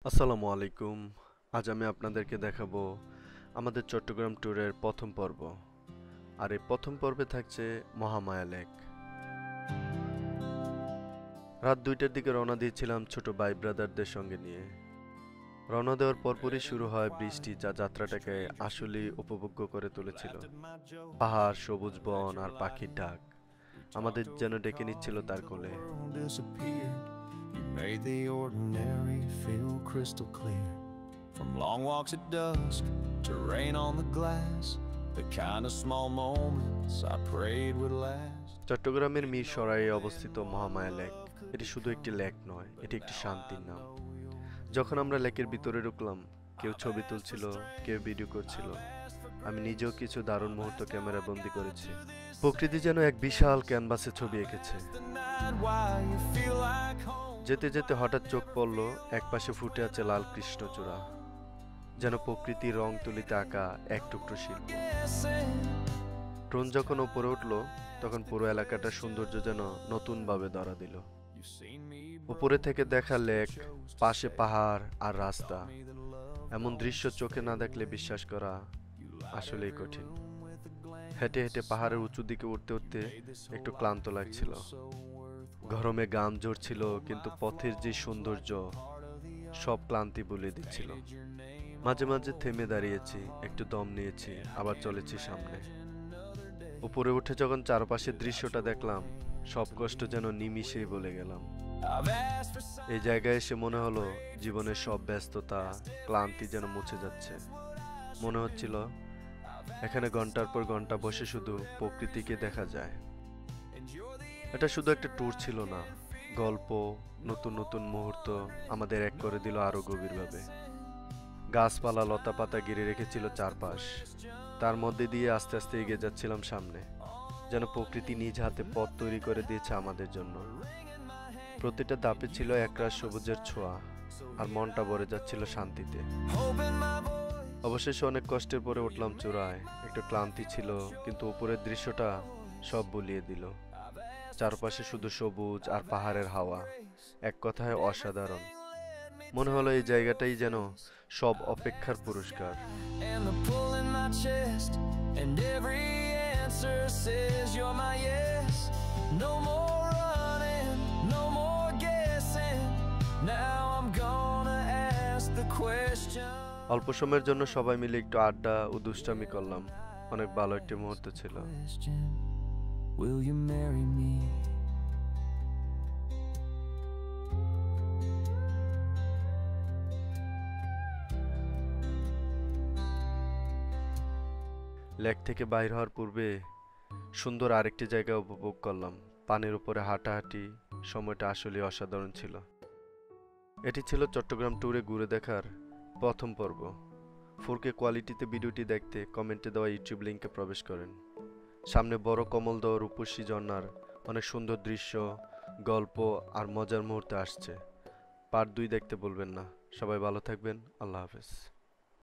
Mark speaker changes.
Speaker 1: আসসালামু আলাইকুম। আজ আমি আপনাদেরকে দেখাবো আমাদের চট্টগ্রাম ট্যুরের প্রথম পর্ব। আর এই প্রথম পর্বে থাকছে মহামায়া লেক। রাত 2টার দিকে রওনা দিয়েছিলাম ছোট ভাই ব্রাদারদের সঙ্গে নিয়ে। রওনা দেওয়ার পরপরই শুরু হয় বৃষ্টি, যা যাত্রাটাকে আসলেই উপভোগ্য করে তুলেছিল। পাহাড়, সবুজ বন আর পাখির ডাক আমাদের যেন ডেকে নিচ্ছিল তার কোলে।
Speaker 2: Made the ordinary feel crystal clear. From long walks at dusk to rain on the glass, the kind of small moments I prayed would last.
Speaker 1: চট্টগ্রামের মিরসরাইয়ে অবস্থিত মহামায়া লেক এটি শুধু একটি লেক নয়, এটি একটি শান্তির নাম। যখন আমরা লেকের ভিতরে ঢুকলাম, কেউ ছবি তুলছিল, কেউ ভিডিও করছিল। আমি নিজেও কিছু দারুণ মুহূর্ত ক্যামেরা বন্দি করেছি। প্রকৃতি যেন এক বিশাল ক্যানভাসে ছবি এঁকেছে। যেতে যেতে হঠাৎ চোখ পড়ল, একপাশে ফুটে আছে লাল কৃষ্ণচূড়া, যেন প্রকৃতির রং তুলিতে আঁকা এক টুকরো শিল্প। ড্রোন যখন ওপরে উঠল, তখন পুরো এলাকাটার সৌন্দর্য যেন নতুনভাবে ধরা দিল। উপরে থেকে দেখা লেক, পাশে পাহাড় আর রাস্তা, এমন দৃশ্য চোখে না দেখলে বিশ্বাস করা আসলেই কঠিন। হেঁটে হেঁটে পাহাড়ের উঁচু দিকে উঠতে উঠতে একটু ক্লান্ত লাগছিল। গরমে ঘাম ঝরছিল, কিন্তু পথের যে সৌন্দর্য সব ক্লান্তি ভুলিয়ে দিচ্ছিল। মাঝে মাঝে থেমে দাঁড়িয়েছি, একটু দম নিয়েছি, আবার চলেছি সামনে। উপরে উঠে যখন চারপাশের দৃশ্যটা দেখলাম, সব কষ্ট যেন নিমিষেই বলে গেলাম। এই জায়গায় এসে মনে হলো জীবনের সব ব্যস্ততা, ক্লান্তি যেন মুছে যাচ্ছে। মনে হচ্ছিল এখানে ঘন্টার পর ঘন্টা বসে শুধু প্রকৃতিকে দেখা যায়। এটা শুধু একটা ট্যুর ছিল না, গল্প, নতুন নতুন মুহূর্ত আমাদের এক করে দিল আরো গভীরভাবে। গাছপালা, লতা পাতা ঘিরে রেখেছিল চারপাশ, তার মধ্যে দিয়ে আস্তে আস্তে এগিয়ে যাচ্ছিলাম সামনে, যেন প্রকৃতি নিজ হাতে পথ তৈরি করে দিয়েছে আমাদের জন্য। প্রতিটা ধাপে ছিল একরাশ সবুজের ছোঁয়া, আর মনটা ভরে যাচ্ছিল শান্তিতে। অবশেষে অনেক কষ্টের পরে উঠলাম চূড়ায়। একটু ক্লান্তি ছিল, কিন্তু উপরের দৃশ্যটা সব ভুলিয়ে দিল। চারপাশে শুধু সবুজ আর পাহাড়ের হাওয়া, এক কথায় অসাধারণ। মনে হলো এই জায়গাটাই যেন সব অপেক্ষার পুরস্কার। অল্প সময়ের জন্য সবাই মিলে একটু আড্ডা ও দুষ্টামি করলাম। অনেক ভালো একটি মুহূর্ত ছিল।
Speaker 2: Will you marry me?
Speaker 1: Lake থেকে বাইর হওয়ার পূর্বে সুন্দর আরেকটি জায়গা উপভোগ করলাম। পানির উপরে হাঁটাহাঁটি, সময়টা আসলে অসাধারণ ছিল। এটি ছিল চট্টগ্রাম ট্যুরে ঘুরে দেখার প্রথম পর্ব। 4K কোয়ালিটিতে ভিডিওটি দেখতে কমেন্টে দেওয়া ইউটিউব লিঙ্কে প্রবেশ করেন। সামনে বড় কমলদহ রূপসী ঝর্ণার অনেক সুন্দর দৃশ্য, গল্প আর মজার মুহূর্তে আসছে। পার্ট 2 দেখতে ভুলবেন না। সবাই ভালো থাকবেন। আল্লাহ হাফেজ।